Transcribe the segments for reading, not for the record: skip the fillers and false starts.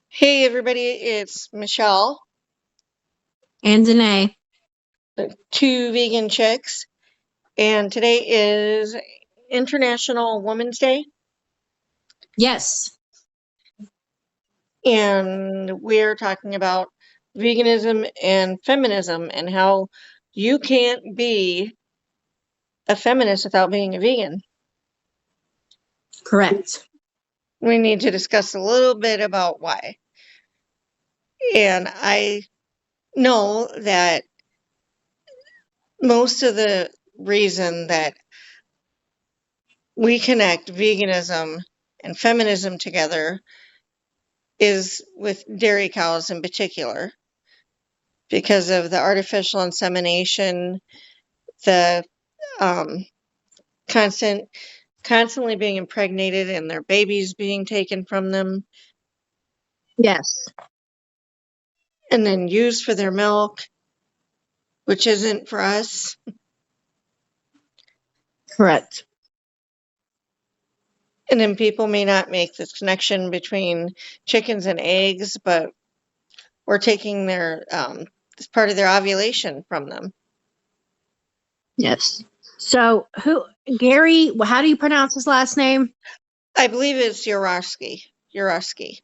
Hey everybody, it's Michelle, And Danae. the two vegan chicks, and today is International Women's Day, Yes, and we're talking about veganism and feminism and how you can't be a feminist without being a vegan. correct. We need to discuss a little bit about why. And I know that most of the reason that we connect veganism and feminism together is with dairy cows in particular because of the artificial insemination, the um, constant constantly being impregnated and their babies being taken from them Yes, and then used for their milk, which isn't for us. correct. And then people may not make this connection between chickens and eggs, but we're taking their as part of their ovulation from them. Yes. So, Gary, how do you pronounce his last name? I believe it's Yorovsky. Yorovsky.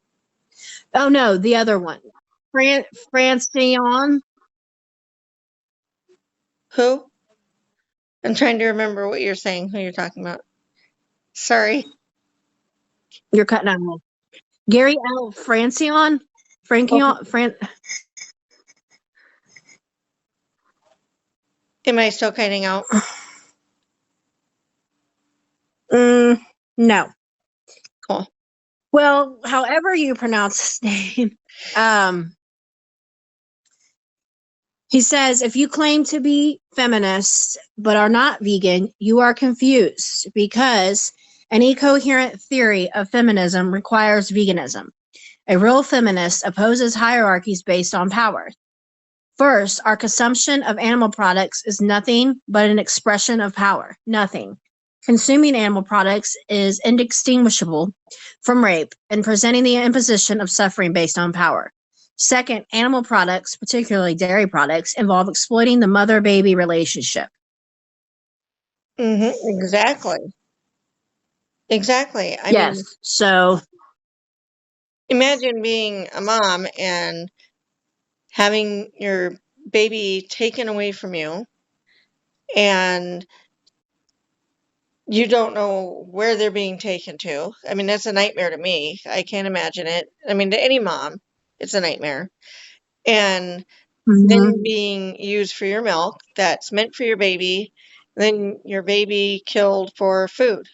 Oh, no, the other one. Francione. Who? I'm trying to remember what you're saying, who you're talking about. Sorry. You're cutting out. Gary L. Francione? Oh, Francione? am I still cutting out? No. Cool. Well, however you pronounce his name, he says, if you claim to be feminist but are not vegan, you are confused because any coherent theory of feminism requires veganism. A real feminist opposes hierarchies based on power. First, our consumption of animal products is nothing but an expression of power. Nothing. Consuming animal products is indistinguishable from rape and presenting the imposition of suffering based on power. Second, animal products, particularly dairy products, involve exploiting the mother-baby relationship. Exactly. Exactly. I Yes. mean, So, imagine being a mom and having your baby taken away from you and you don't know where they're being taken to. I mean, that's a nightmare to me. I can't imagine it. I mean, to any mom, it's a nightmare. And then mhm, being used for your milk that's meant for your baby, then your baby killed for food.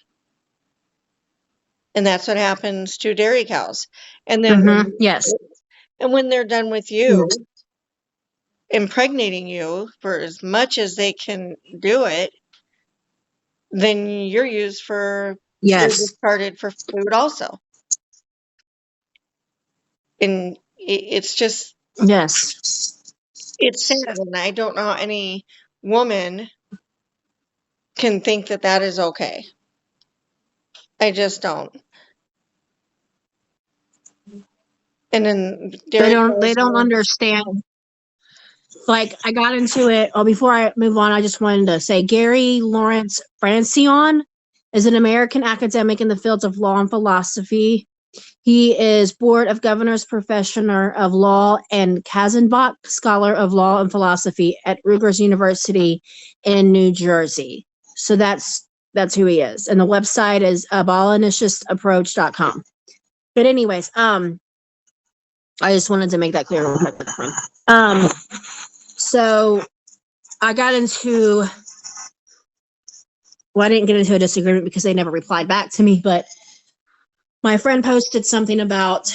And that's what happens to dairy cows. And then yes, when they're done with you, yes, impregnating you for as much as they can do it, then you're used for you're yes, discarded for food also. And it's just yes. it's sad, and I don't know how any woman can think that that is okay. I just don't. And then They dairy don't. They cows don't understand. Like I got into it. Oh, before I move on, I just wanted to say Gary Lawrence Francione is an American academic in the fields of law and philosophy. He is Board of Governors Professor of Law and Katzenbach Scholar of Law and Philosophy at Rutgers University in New Jersey. So that's who he is. And the website is abolitionistiapproach.com. But anyways, I just wanted to make that clear. Um, so I got into, well, I didn't get into a disagreement because they never replied back to me, but my friend posted something about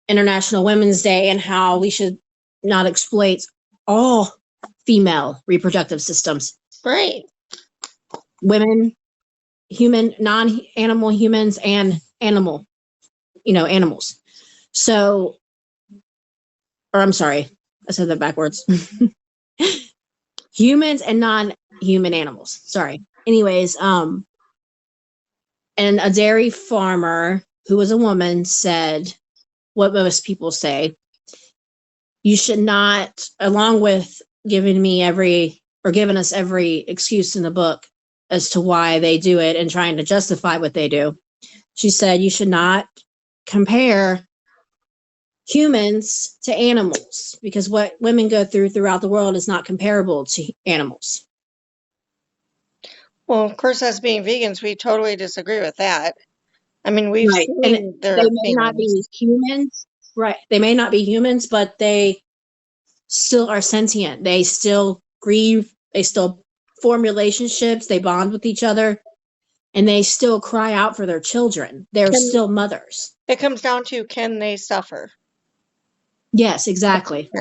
International Women's Day and how we should not exploit all female reproductive systems. right. Women, human, non-animal humans, and animals. So, or I'm sorry, I said that backwards. Humans and non-human animals. Sorry. Anyways, and a dairy farmer who was a woman, said what most people say. You should not, along with giving us every excuse in the book as to why they do it and trying to justify what they do. She said you should not compare humans to animals, because what women go through throughout the world is not comparable to animals. Well, of course, as being vegans, we totally disagree with that. I mean, we've Right. And seen they their may not feelings. be humans. Right. They may not be humans, but they still are sentient. They still grieve. They still form relationships. They bond with each other, and they still cry out for their children. They're Can, still mothers. it comes down to, can they suffer? Yes, exactly.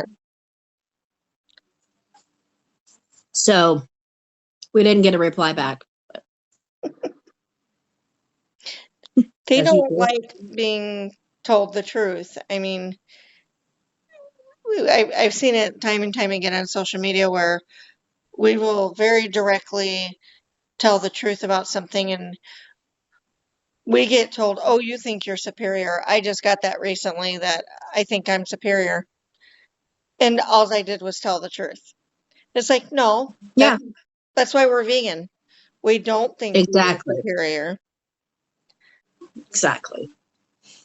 So we didn't get a reply back. They As don't usual. like being told the truth. I mean, I've seen it time and time again on social media where we will very directly tell the truth about something and we get told, oh, you think you're superior. I just got that recently that I think I'm superior. And all I did was tell the truth. It's like, no, Yeah, that's why we're vegan. We don't think we are exactly. superior. Exactly.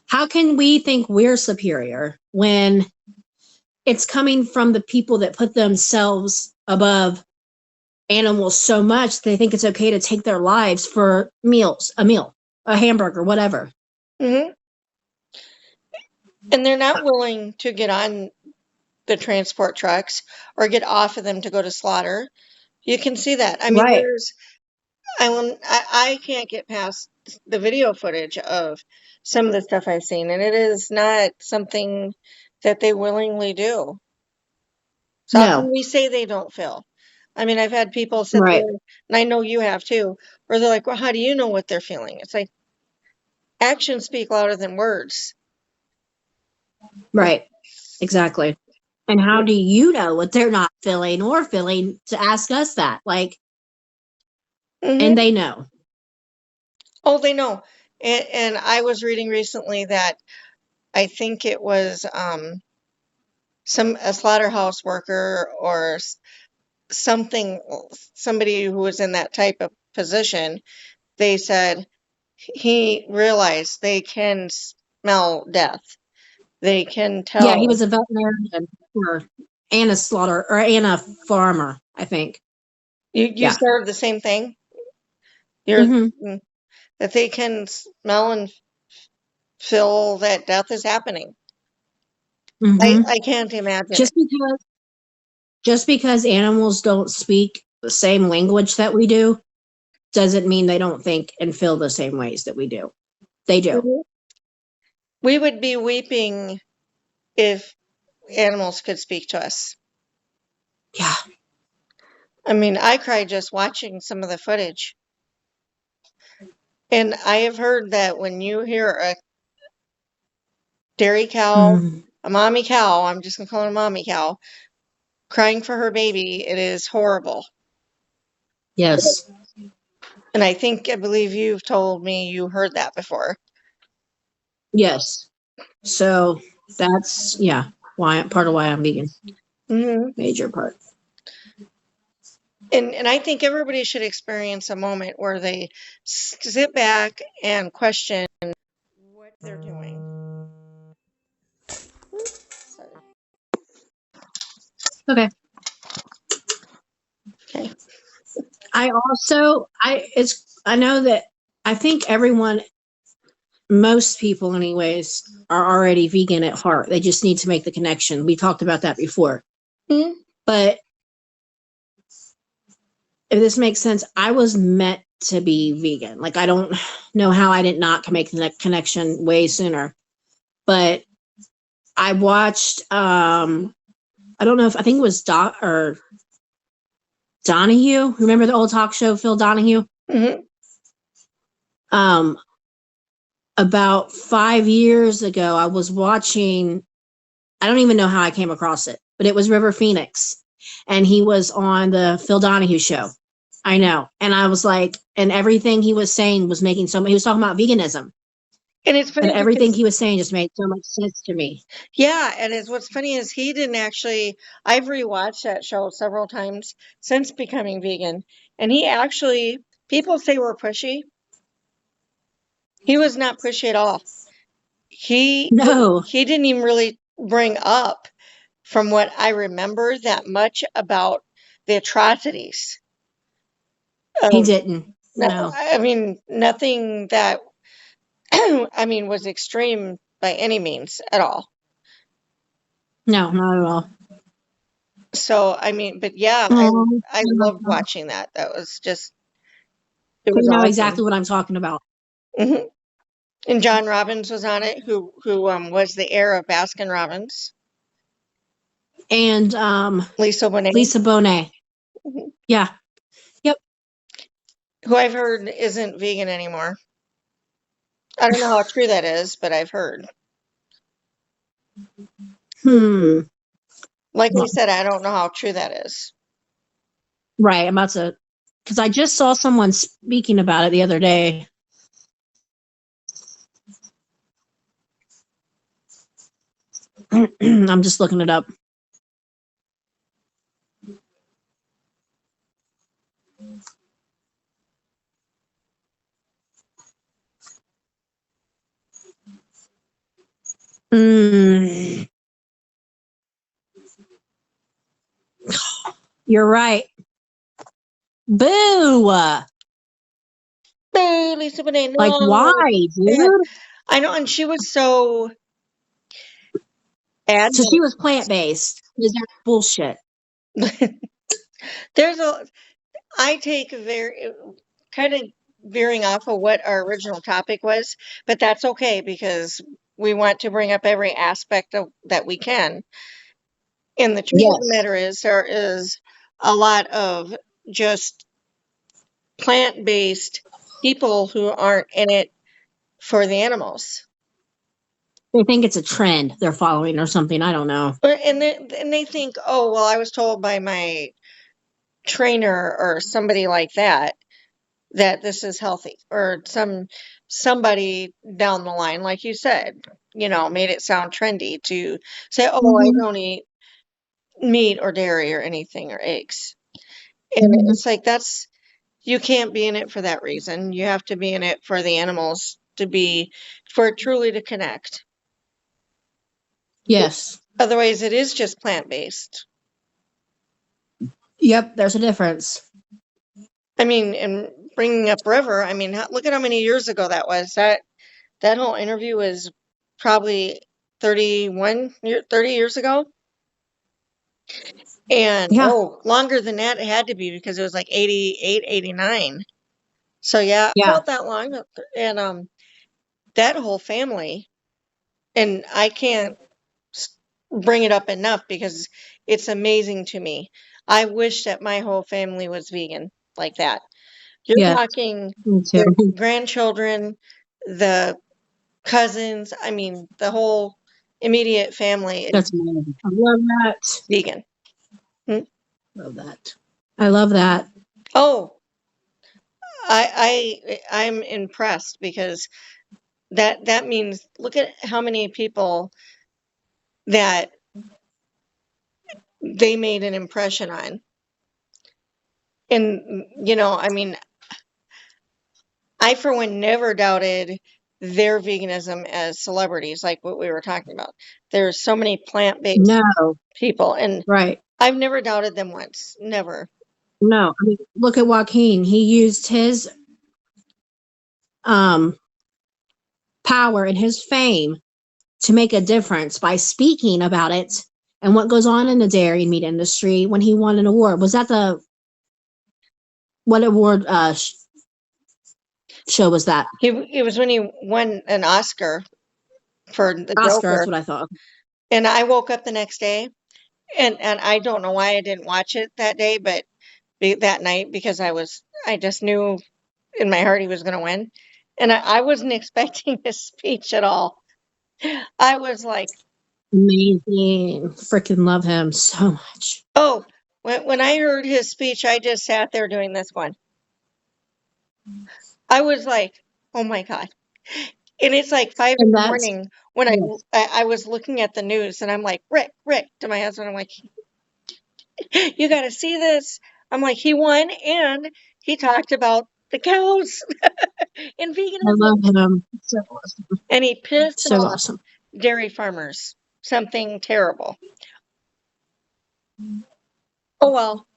How can we think we're superior when it's coming from the people that put themselves above animals so much they think it's okay to take their lives for a meal, a hamburger, whatever? Hmm. And they're not willing to get on the transport trucks or get off of them to go to slaughter. You can see that. I mean, Right. I can't get past the video footage of some of the stuff I've seen, and it is not something that they willingly do. So how can No. we say they don't feel? I mean, I've had people sit there, Right. and I know you have too, where they're like, well, how do you know what they're feeling? It's like actions speak louder than words. Right. Exactly. And how do you know what they're not feeling or feeling to ask us that? Like, and Hmm. they know. Oh, they know. And I was reading recently that I think it was a slaughterhouse worker or something, somebody who was in that type of position. They said he realized they can smell death. They can Yeah, he tell. was a veterinarian and a slaughter and a farmer, I think. You Yeah. started the same thing. You're Mm-hmm. that they can smell and feel that death is happening. Mm-hmm. I can't imagine it. Just because animals don't speak the same language that we do doesn't mean they don't think and feel the same ways that we do. They do. Mhm. We would be weeping if animals could speak to us. Yeah. I mean, I cried just watching some of the footage. And I have heard that when you hear a dairy cow, Mm, a mommy cow, I'm just gonna call her a mommy cow, crying for her baby, it is horrible. yes. And I believe you've told me you heard that before. Yes. So that's why part of why I'm vegan. Hmm. Major part. And I think everybody should experience a moment where they sit back and question what they're doing. Sorry. Okay. Okay. I know that I think most people anyways are already vegan at heart. They just need to make the connection. We talked about that before. Mhm. But if this makes sense, I was meant to be vegan. Like I don't know how I did not make the connection way sooner. But I watched I don't know if I think it was Donahue. Remember the old talk show, Phil Donahue? Mhm. Um about 5 years ago, I was watching, I don't even know how I came across it, but it was River Phoenix. And he was on the Phil Donahue show. I know. And I was like, and everything he was saying was making he was talking about veganism. And it's And funny everything because, he was saying just made so much sense to me. yeah, and it's what's funny is he didn't actually, I've rewatched that show several times since becoming vegan, and he actually, people say we're pushy. He was not pushy at all. No, He didn't even really bring up, from what I remember, that much about the atrocities he of, didn't. No, I mean, nothing that, I mean, was extreme by any means at all. no, not at all. So, I mean, but yeah, Oh, I loved watching that. That was just, it was you know awesome. exactly what I'm talking about. Hmm. And John Robbins was on it, who was the heir of Baskin Robbins. And Lisa Bonet, Lisa Bonet. mhm, Yeah. Yep. who I've heard isn't vegan anymore. I don't know how true that is, but I've heard. Hmm. Like I Well, said, I don't know how true that is. right. I'm about to, because I just saw someone speaking about it the other day. I'm just looking it up. Mm, you're right. Boo. Boo, Lisa Bonet, Like, why, no. Bad. dude? I know, and she was so So she adamant. was plant based. Is that bullshit? There's a, I take a very, kind of veering off of what our original topic was, but that's okay because we want to bring up every aspect of that we can. And the truth of the Yes. matter is, there is a lot of just plant-based people who aren't in it for the animals. They think it's a trend they're following or something. I don't know. And they think, oh, well, I was told by my trainer or somebody like that that this is healthy, or somebody down the line, like you said, made it sound trendy to say, oh, I Hmm. don't eat meat or dairy or anything or eggs. And Hmm. it's like that's you can't be in it for that reason. You have to be in it for the animals to be for it truly to connect. Yes. Otherwise, it is just plant-based. Yep. There's a difference. I mean, and bringing up River, I mean, look at how many years ago that was. That whole interview was probably 30 years ago. And Yeah. oh, longer than that it had to be because it was like 88, 89. So yeah, Yeah. about that long. And that whole family, and I can't s- bring it up enough because it's amazing to me. I wish that my whole family was vegan like that. You're Yes. talking Me too. the grandchildren, the cousins, I mean, the whole immediate family is That's amazing. I love that. vegan. Hmm? Love that. I love that. Oh, I'm impressed because that means look at how many people that they made an impression on. And I mean, I for one never doubted their veganism as celebrities, like what we were talking about. There's so many plant-based No. people, and Right. I've never doubted them once. Never. No. I mean, look at Joaquin. He used his um power and his fame to make a difference by speaking about it and what goes on in the dairy and meat industry when he won an award. Was that the what award show was that? It was when he won an Oscar for the Oscar, that's Joker, what I thought. and I woke up the next day, and I don't know why I didn't watch it that day, but that night because I just knew in my heart he was going to win, and I wasn't expecting his speech at all. I was like, Amazing. Freaking love him so much. oh, when I heard his speech, I just sat there doing this one. I was like, oh my God. And it's like 5 in And the that's morning when yes. I was looking at the news and I'm like, Rick, to my husband, I'm like, you got to see this. I'm like, he won and he talked about the cows and I love veganism him. So awesome. and he pissed So off awesome. dairy farmers. Something terrible. Oh well,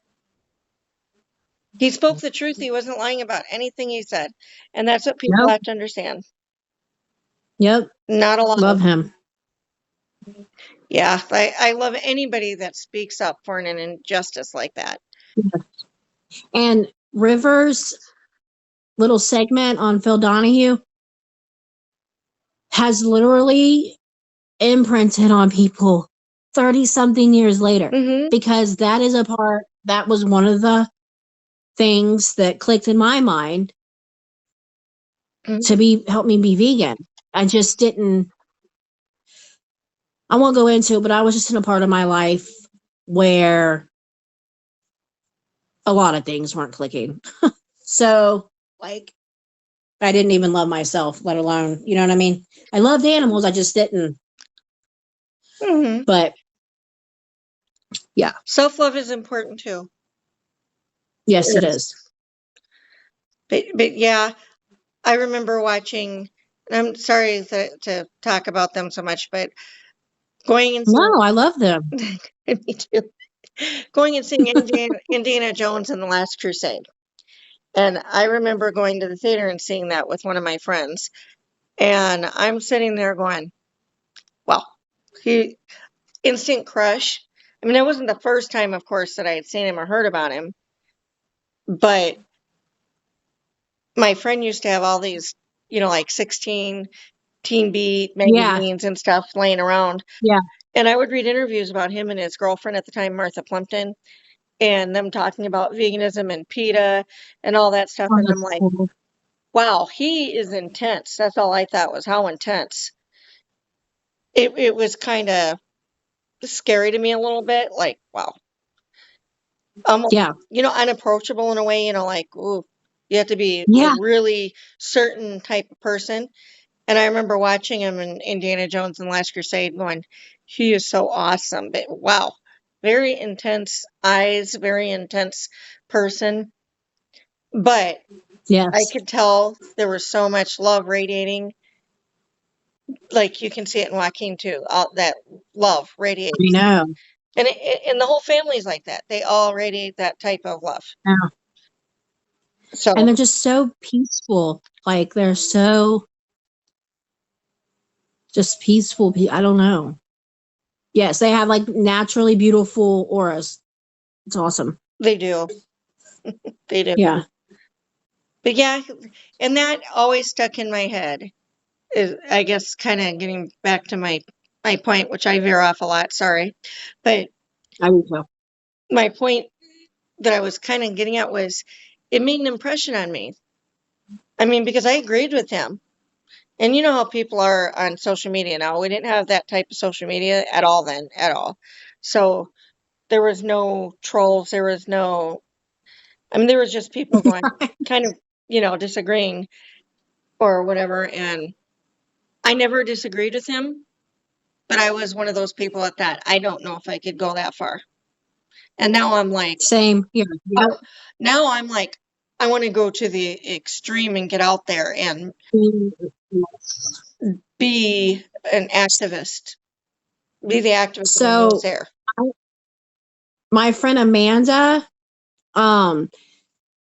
he spoke the truth. He wasn't lying about anything he said. And that's what people Nope. have to understand. Yep. Not a lie. Love him. Yeah, I love anybody that speaks up for an injustice like that. And Rivers' little segment on Phil Donahue has literally imprinted on people 30 something years later, Hmm. because that was one of the things that clicked in my mind to help me be vegan. I just didn't, I won't go into it, but I was just in a part of my life where a lot of things weren't clicking. So, like, I didn't even love myself, let alone, you know what I mean? I loved animals, I just didn't. Hmm. But yeah, Self-love is important too. yes, It it is. is. But yeah, I remember watching, and I'm sorry to talk about them so much, but going and seeing, No, I love them. me too, going and seeing Indiana Jones and the Last Crusade. And I remember going to the theater and seeing that with one of my friends. And I'm sitting there going, well, he instant crush. I mean, it wasn't the first time, of course, that I had seen him or heard about him, but my friend used to have all these, like 16 Teen Beat Yeah, magazines and stuff laying around. yeah. And I would read interviews about him and his girlfriend at the time, Martha Plimpton, and them talking about veganism and PETA and all that stuff. Oh, And I'm that's like, cool. wow, he is intense. That's all I thought was how intense. It was kind of scary to me a little bit. Like, wow, almost, Yeah, unapproachable in a way, like, ooh, you have to be a yeah, really certain type of person. And I remember watching him in Indiana Jones and the Last Crusade going, he is so awesome. But wow, very intense eyes, very intense person. But I yes. could tell there was so much love radiating. Like you can see it in Joaquin too. All that love I radiates. know. And the whole family's like that. They all radiate that type of love. Yeah. And So they're just so peaceful. Like they're so just peaceful. I don't know. Yes, they have like naturally beautiful auras. It's awesome. they do. They do. Yeah. But yeah, and that always stuck in my head. Is I guess kind of getting back to my point, which I veer off a lot, sorry. But I do too. my point that I was kind of getting at was it made an impression on me. I mean, because I agreed with him. And you know how people are on social media now. We didn't have that type of social media at all then, at all. So there was no trolls, there was no, I mean, there was just people going kind of, disagreeing or whatever. And I never disagreed with him. But I was one of those people at that. I don't know if I could go that far. And now I'm like, Same. Yeah. Yep. now I'm like, I want to go to the extreme and get out there and be an activist, be the activist that So moves there. my friend Amanda, um,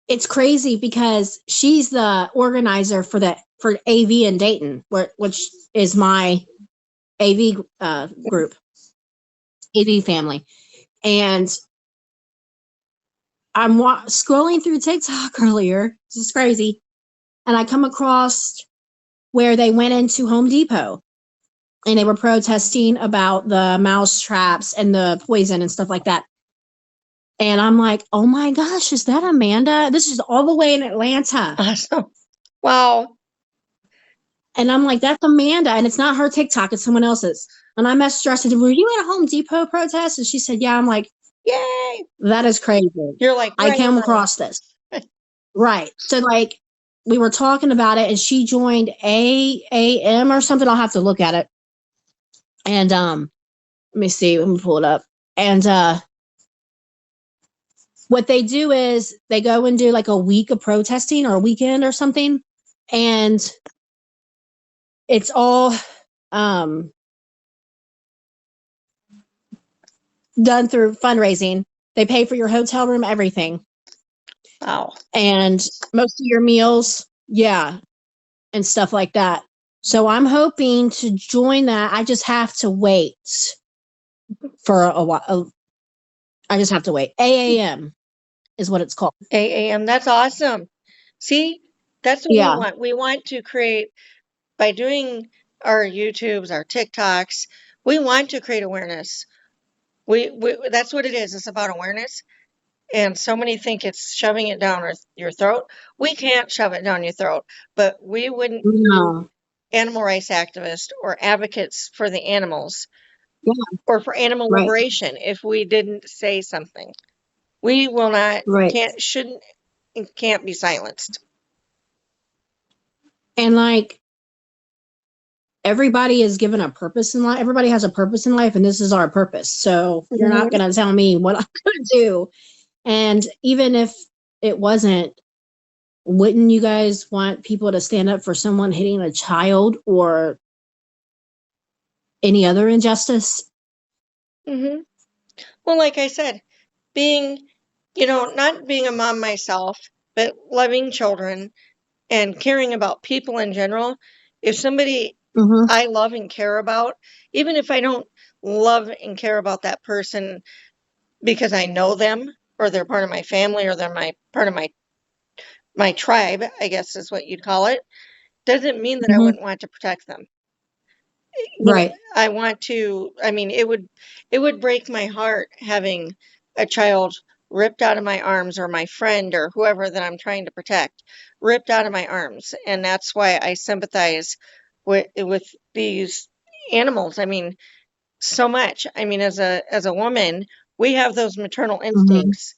it's crazy because she's the organizer for AV in Dayton, which is my AV group, AV family, and I'm scrolling through TikTok earlier. This is crazy, and I come across where they went into Home Depot and they were protesting about the mouse traps and the poison and stuff like that. And I'm like, oh my gosh, is that Amanda? This is all the way in Atlanta. Awesome. Wow. And I'm like, that's Amanda. And it's not her TikTok, it's someone else's. And I messaged her. I said, were you at a Home Depot protest? And she said, yeah. I'm like, Yay. that is crazy. You're like I right came on. across this. Right. So, like, we were talking about it, and she joined AAM or something. I'll have to look at it. And let me see. Let me pull it up. And what they do is they go and do like a week of protesting or a weekend or something, and it's all um, done through fundraising. They pay for your hotel room, everything, Wow. and most of your meals, yeah, and stuff like that. So I'm hoping to join that. I just have to wait for a while. I just have to wait. AAM is what it's called. AAM, that's awesome. See, that's what we Yeah. want. We want to create, by doing our YouTubes, our TikToks, we want to create awareness. We that's what it is. It's about awareness. And so many think it's shoving it down your throat. We can't shove it down your throat, but we wouldn't be No. animal rights activists or advocates for the animals Yeah. or for animal Right. liberation if we didn't say something. We will not, Right. can't, shouldn't, and can't be silenced. And like everybody is given a purpose in life. Everybody has a purpose in life, and this is our purpose. So you're not Mhm. going to tell me what I'm going to do. And even if it wasn't, wouldn't you guys want people to stand up for someone hitting a child or any other injustice? Mhm. Well, like I said, being, not being a mom myself, but loving children and caring about people in general, if somebody Mm-hmm. I love and care about, even if I don't love and care about that person because I know them or they're part of my family or they're my part of my tribe, I guess is what you'd call it, doesn't mean that I Mm-hmm. wouldn't want to protect them. Right. I want to, I mean, it would break my heart having a child ripped out of my arms or my friend or whoever that I'm trying to protect ripped out of my arms. And that's why I sympathize with these animals. I mean, so much. I mean, as a woman, we have those maternal Mm-hmm. instincts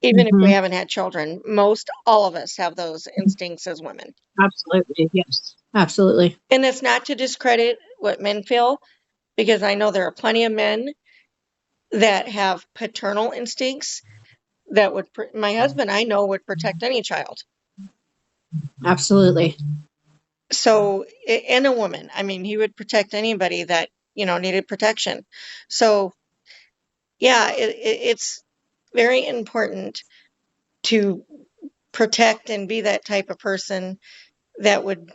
even if we Mm-hmm. haven't had children. Most all of us have those instincts as women. Absolutely. Yes. Absolutely. And it's not to discredit what men feel, because I know there are plenty of men that have paternal instincts that would, my husband I know would protect any child. Absolutely. So, and a woman, I mean, he would protect anybody that, needed protection. So, yeah, it's very important to protect and be that type of person that would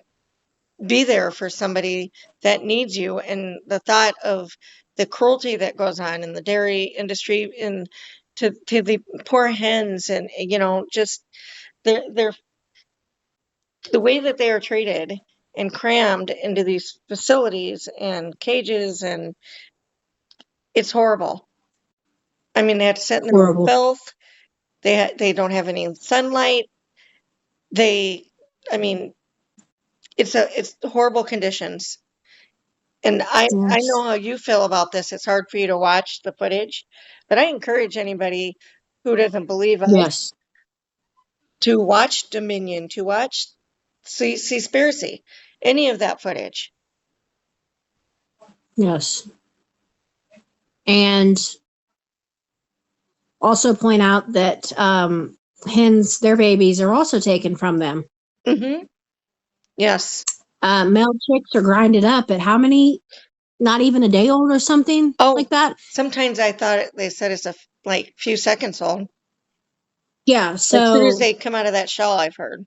be there for somebody that needs you. And the thought of the cruelty that goes on in the dairy industry and to the poor hens and just they're the way that they are treated and crammed into these facilities and cages, and it's horrible. I mean, they have to sit in their own Horrible. filth. They don't have any sunlight. They, I mean, it's horrible conditions. And I know Yes. how you feel about this. It's hard for you to watch the footage, but I encourage anybody who doesn't believe us Yes. to watch Dominion, to watch Seaspiracy, any of that footage. Yes. And also point out that hens, their babies are also taken from them. Hmm. Yes. Male chicks are grinded up at how many? Not even a day old or something Oh, like that. sometimes I thought they said it's like few seconds old. Yeah. As soon as So they come out of that shell, I've heard.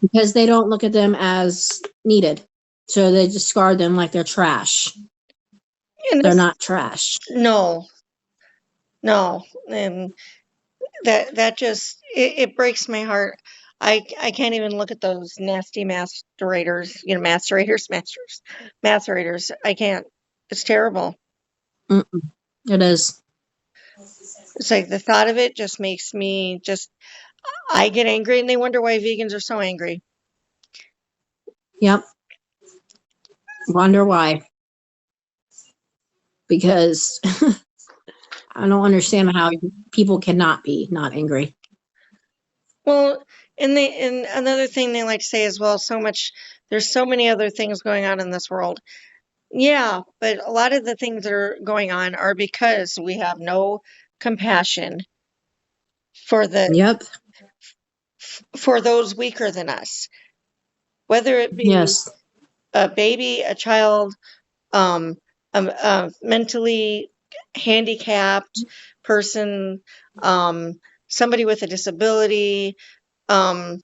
because they don't look at them as needed, so they discard them like they're trash. And They're this, not trash. no, no, and that just it breaks my heart. I can't even look at those nasty macerators, macerators. I can't. It's terrible. Mm-mm. It is. It's like the thought of it just makes me just I get angry, and they wonder why vegans are so angry. Yep. Wonder why? Because I don't understand how people cannot be not angry. Well, And another thing they like to say as well, there's so many other things going on in this world. Yeah, but a lot of the things that are going on are because we have no compassion for Yep. for those weaker than us, whether it be Yes. a baby, a child, um, a mentally handicapped person, somebody with a disability, um,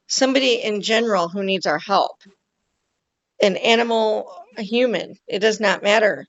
somebody in general who needs our help, an animal, a human. It does not matter.